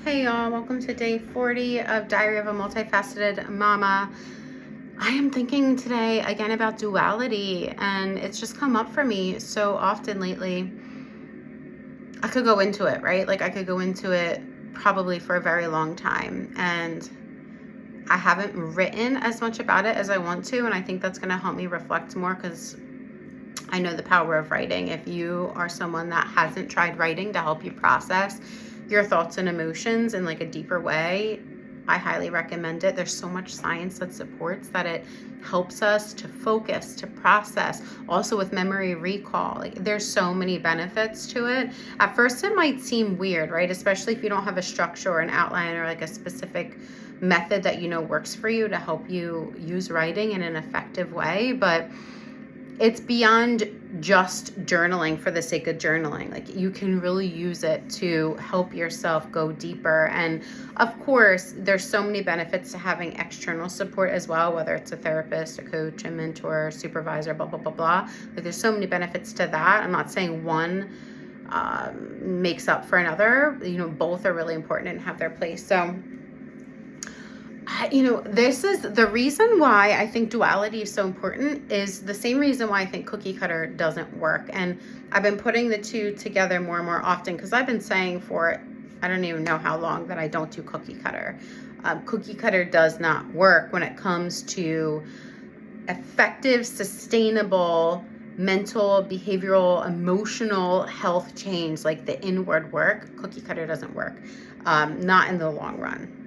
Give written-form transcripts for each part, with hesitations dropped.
Hey y'all, welcome to day 40 of Diary of a Multifaceted Mama. I am thinking today again about duality, and it's just come up for me so often lately. I could go into it, right? Like I could go into it probably for a very long time, and I haven't written as much about it as I want to, and I think that's going to help me reflect more because I know the power of writing. If you are someone that hasn't tried writing to help you process your thoughts and emotions in like a deeper way, I highly recommend it. There's so much science that supports that it helps us to focus, to process, also with memory recall. Like there's so many benefits to it. At first it might seem weird, right? Especially if you don't have a structure or an outline or like a specific method that you know works for you to help you use writing in an effective way. But it's beyond just journaling for the sake of journaling. Like you can really use it to help yourself go deeper. And of course, there's so many benefits to having external support as well, whether it's a therapist, a coach, a mentor, supervisor, blah, blah, blah, blah. Like there's so many benefits to that. I'm not saying one makes up for another. Both are really important and have their place. So this is the reason why I think duality is so important is the same reason why I think cookie cutter doesn't work. And I've been putting the two together more and more often because I've been saying for, I don't even know how long, that I don't do cookie cutter. Cookie cutter does not work when it comes to effective, sustainable mental, behavioral, emotional health change, like the inward work. Cookie cutter doesn't work, not in the long run.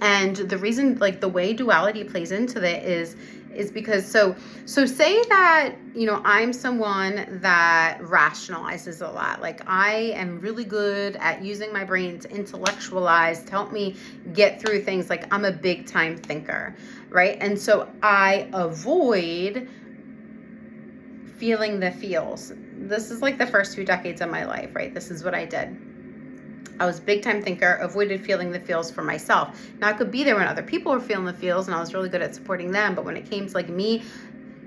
And the reason, like the way duality plays into it is because so say that, I'm someone that rationalizes a lot. Like I am really good at using my brain to intellectualize, to help me get through things. Like I'm a big time thinker, right? And so I avoid feeling the feels. This is like the first 2 decades of my life, right? This is what I did. I was a big time thinker, avoided feeling the feels for myself. Now I could be there when other people were feeling the feels and I was really good at supporting them. But when it came to like me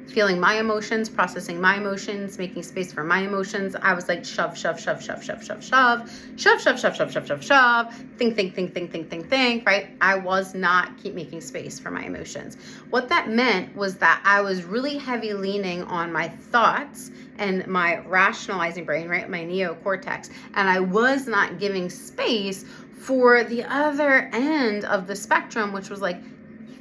feeling my emotions, processing my emotions, making space for my emotions, I was like shove, shove, shove, shove, shove, shove, shove, shove, shove, shove, shove, shove, shove, shove, think, right? I was not keep making space for my emotions. What that meant was that I was really heavy leaning on my thoughts and my rationalizing brain, right? My neocortex. And I was not giving space for the other end of the spectrum, which was like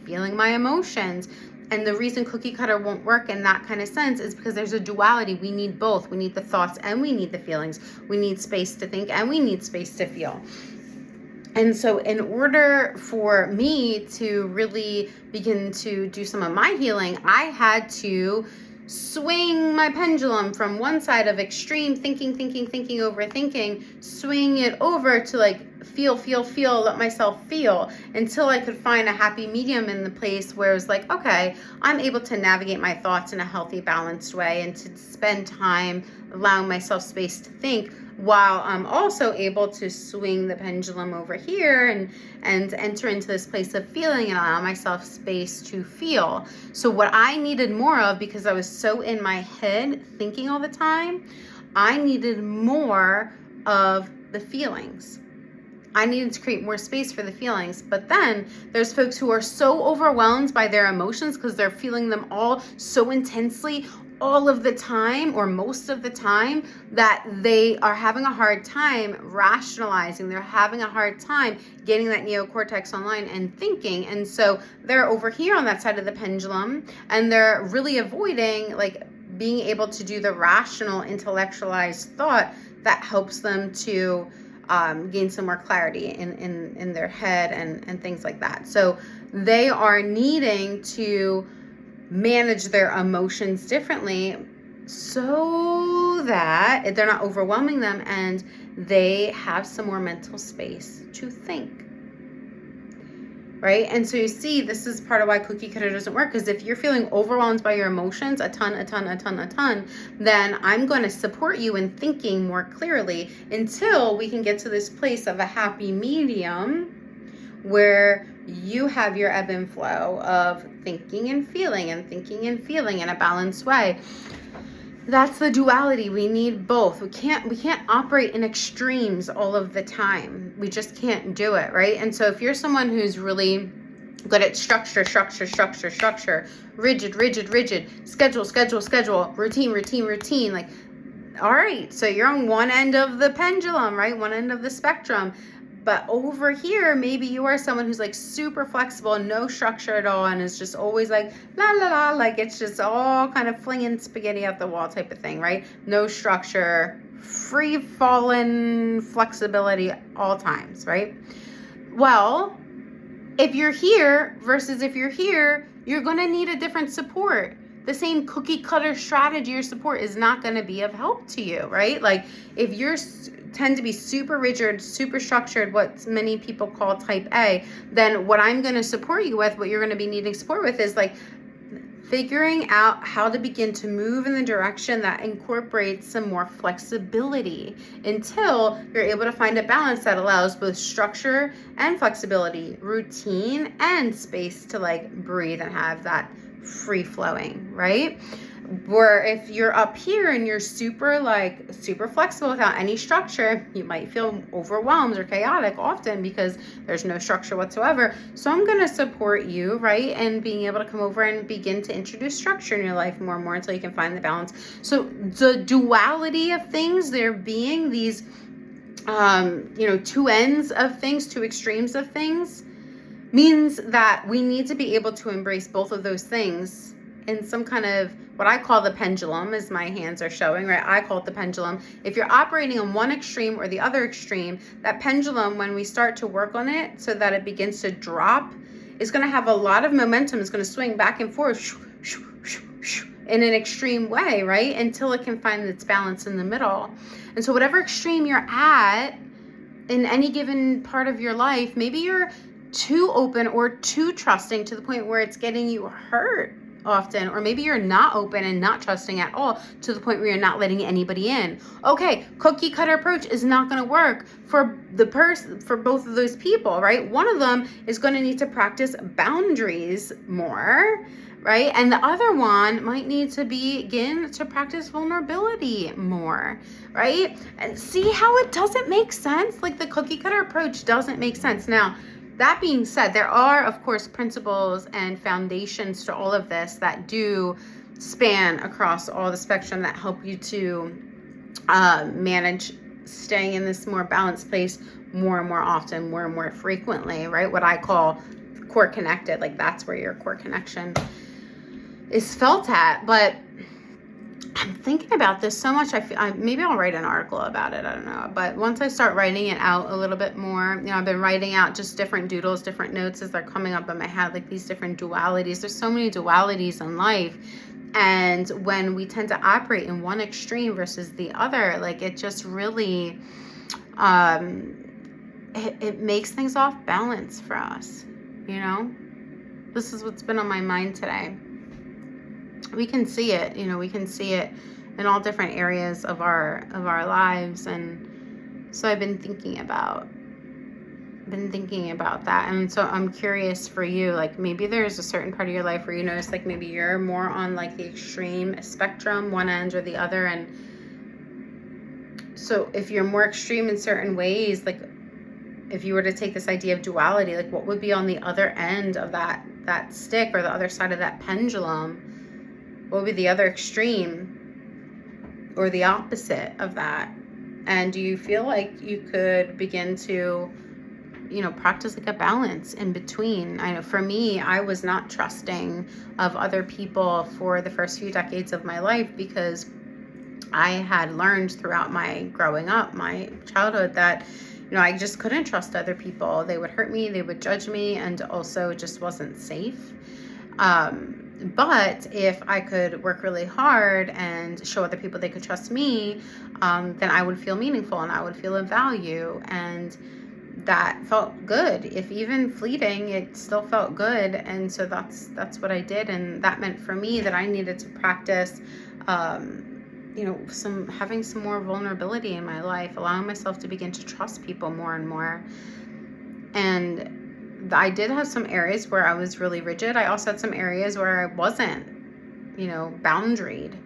feeling my emotions. And the reason cookie cutter won't work in that kind of sense is because there's a duality. We need both. We need the thoughts and we need the feelings. We need space to think and we need space to feel. And so in order for me to really begin to do some of my healing, I had to swing my pendulum from one side of extreme thinking, overthinking, swing it over to like feel, let myself feel, until I could find a happy medium in the place where it was like, okay, I'm able to navigate my thoughts in a healthy, balanced way and to spend time allowing myself space to think, while I'm also able to swing the pendulum over here and enter into this place of feeling and allow myself space to feel. So what I needed more of, because I was so in my head thinking all the time, I needed more of the feelings. I needed to create more space for the feelings. But then there's folks who are so overwhelmed by their emotions because they're feeling them all so intensely all of the time or most of the time that they are having a hard time rationalizing. They're having a hard time getting that neocortex online and thinking. And so they're over here on that side of the pendulum and they're really avoiding like being able to do the rational, intellectualized thought that helps them to gain some more clarity in their head and things like that. So they are needing to manage their emotions differently so that they're not overwhelming them and they have some more mental space to think. Right? And so you see, this is part of why cookie cutter doesn't work, because if you're feeling overwhelmed by your emotions a ton, then I'm going to support you in thinking more clearly until we can get to this place of a happy medium where you have your ebb and flow of thinking and feeling in a balanced way. That's the duality. We need both. We can't operate in extremes all of the time. We just can't do it, right? And so if you're someone who's really good at structure, rigid, schedule, routine, like, all right, so you're on one end of the pendulum, right? One end of the spectrum. But over here, maybe you are someone who's like super flexible, no structure at all, and is just always like, la la la, like it's just all kind of flinging spaghetti at the wall type of thing, right? No structure, free falling flexibility all times, right? Well, if you're here versus if you're here, you're going to need a different support. The same cookie cutter strategy or support is not going to be of help to you, right? Like if you're tend to be super rigid, super structured, what many people call type A, then what I'm going to support you with, what you're going to be needing support with is like figuring out how to begin to move in the direction that incorporates some more flexibility until you're able to find a balance that allows both structure and flexibility, routine and space to like breathe and have that free flowing, right? Where if you're up here and you're super flexible without any structure, you might feel overwhelmed or chaotic often because there's no structure whatsoever. So I'm going to support you, right? And being able to come over and begin to introduce structure in your life more and more until you can find the balance. So the duality of things, there being these, two ends of things, two extremes of things, means that we need to be able to embrace both of those things in some kind of what I call the pendulum, as my hands are showing, right? I call it the pendulum. If you're operating on one extreme or the other extreme, that pendulum, when we start to work on it so that it begins to drop, is going to have a lot of momentum. It's going to swing back and forth in an extreme way, right? Until it can find its balance in the middle. And so whatever extreme you're at in any given part of your life, maybe you're too open or too trusting to the point where it's getting you hurt often, or maybe you're not open and not trusting at all to the point where you're not letting anybody in. Okay, cookie cutter approach is not going to work for the person, for both of those people, right? One of them is going to need to practice boundaries more, right? And the other one might need to begin to practice vulnerability more, right? And see how it doesn't make sense? Like the cookie cutter approach doesn't make sense. Now, that being said, there are, of course, principles and foundations to all of this that do span across all the spectrum that help you to manage staying in this more balanced place more and more often, more and more frequently, right? What I call core connected, like that's where your core connection is felt at. But I'm thinking about this so much. Maybe I'll write an article about it. I don't know. But once I start writing it out a little bit more, I've been writing out just different doodles, different notes as they're coming up in my head, like these different dualities. There's so many dualities in life. And when we tend to operate in one extreme versus the other, like it just really, it makes things off balance for us, This is what's been on my mind today. We can see it, we can see it in all different areas of our lives. And so I've been thinking about that. And so I'm curious for you, like maybe there's a certain part of your life where you notice like maybe you're more on like the extreme spectrum, one end or the other. And so if you're more extreme in certain ways, like if you were to take this idea of duality, like what would be on the other end of that stick or the other side of that pendulum? What would be the other extreme or the opposite of that? And do you feel like you could begin to, practice like a balance in between? I know for me, I was not trusting of other people for the first few decades of my life because I had learned throughout my growing up, my childhood, that I just couldn't trust other people. They would hurt me, they would judge me, and also it just wasn't safe. But if I could work really hard and show other people they could trust me, then I would feel meaningful and I would feel of value. And that felt good. If even fleeting, it still felt good. And so that's what I did. And that meant for me that I needed to practice, having some more vulnerability in my life, allowing myself to begin to trust people more and more. And I did have some areas where I was really rigid. I also had some areas where I wasn't, boundaried.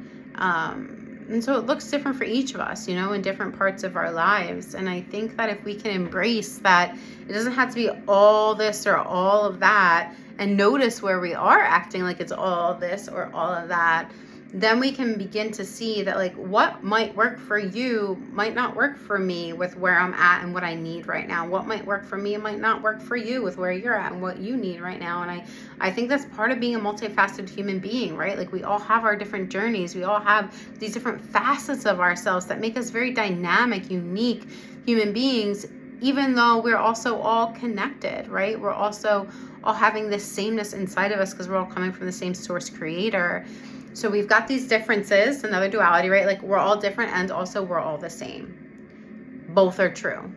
And so it looks different for each of us, in different parts of our lives. And I think that if we can embrace that, it doesn't have to be all this or all of that, and notice where we are acting like it's all this or all of that, then we can begin to see that like what might work for you might not work for me with where I'm at and what I need right now. What might work for me might not work for you with where you're at and what you need right now. And I think that's part of being a multifaceted human being, right? Like we all have our different journeys. We all have these different facets of ourselves that make us very dynamic, unique human beings, even though we're also all connected, right? We're also all having this sameness inside of us because we're all coming from the same source creator. So we've got these differences, another duality, right? Like we're all different and also we're all the same. Both are true.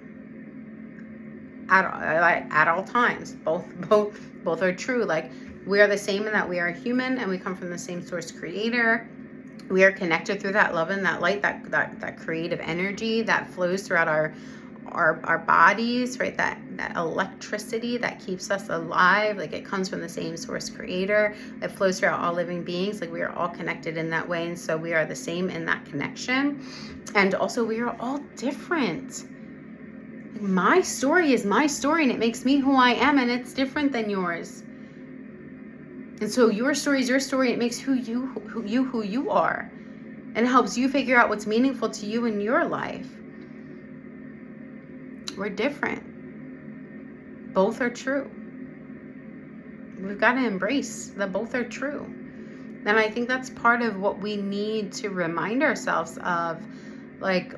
At all times. Both are true. Like we are the same in that we are human and we come from the same source creator. We are connected through that love and that light, that creative energy that flows throughout our bodies, right? That electricity that keeps us alive, like it comes from the same source creator. It flows throughout all living beings. Like we are all connected in that way, and so we are the same in that connection. And also we are all different. My story is my story, and it makes me who I am, and it's different than yours. And so your story is your story. It makes who you are, and it helps you figure out what's meaningful to you in your life. We're different. Both are true. We've got to embrace that both are true. And I think that's part of what we need to remind ourselves of, like,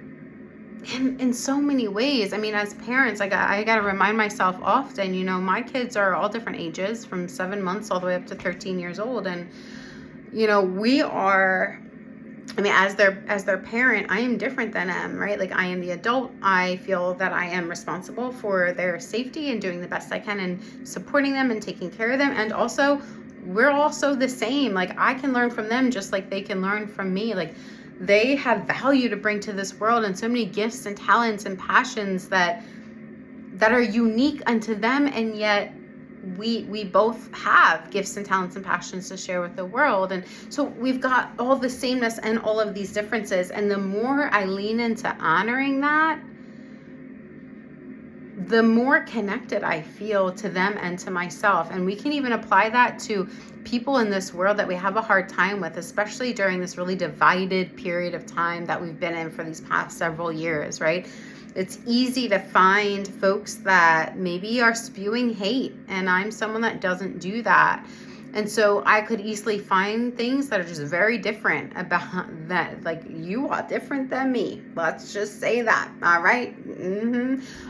in so many ways. I mean, as parents, I got to remind myself often, my kids are all different ages, from 7 months all the way up to 13 years old. And, we are, as their parent, I am different than them, right? Like I am the adult. I feel that I am responsible for their safety and doing the best I can and supporting them and taking care of them. And also, we're also the same. Like I can learn from them just like they can learn from me. Like they have value to bring to this world and so many gifts and talents and passions that are unique unto them, and yet we both have gifts and talents and passions to share with the world. And so we've got all the sameness and all of these differences. And the more I lean into honoring that, the more connected I feel to them and to myself. And we can even apply that to people in this world that we have a hard time with, especially during this really divided period of time that we've been in for these past several years, right? It's easy to find folks that maybe are spewing hate, and I'm someone that doesn't do that. And so I could easily find things that are just very different about that. Like, you are different than me. Let's just say that. All right.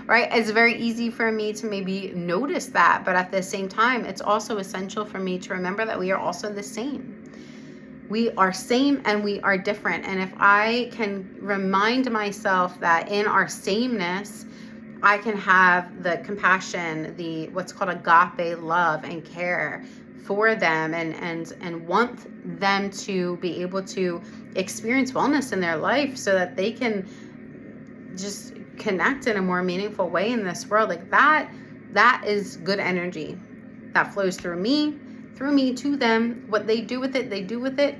Right. It's very easy for me to maybe notice that. But at the same time, it's also essential for me to remember that we are also the same. We are same and we are different. And if I can remind myself that in our sameness, I can have the compassion, the what's called agape love and care for them, and want them to be able to experience wellness in their life so that they can just connect in a more meaningful way in this world. Like that is good energy that flows through me to them. What they do with it, they do with it.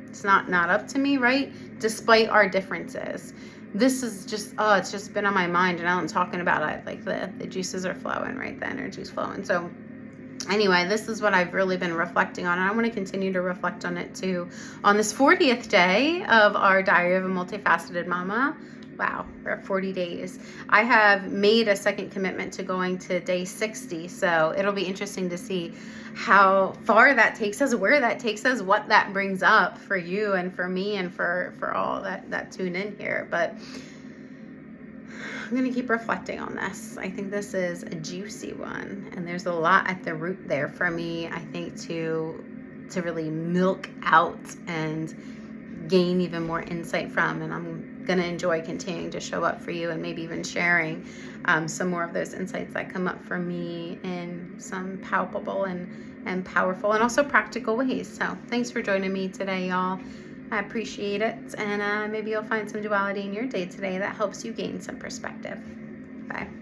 It's not up to me, right? Despite our differences. This is just, it's just been on my mind, and I'm talking about it. Like the juices are flowing, right? The energy's flowing. So anyway, this is what I've really been reflecting on, and I want to continue to reflect on it too. On this 40th day of our Diary of a Multifaceted Mama, wow, we're at 40 days. I have made a second commitment to going to day 60, so it'll be interesting to see how far that takes us, where that takes us, what that brings up for you and for me and for all that tune in here. But I'm going to keep reflecting on this. I think this is a juicy one, and there's a lot at the root there for me, I think, to really milk out and gain even more insight from. And I'm going to enjoy continuing to show up for you, and maybe even sharing some more of those insights that come up for me in some palpable and powerful and also practical ways. So thanks for joining me today, y'all. I appreciate it, and maybe you'll find some duality in your day today that helps you gain some perspective. Bye.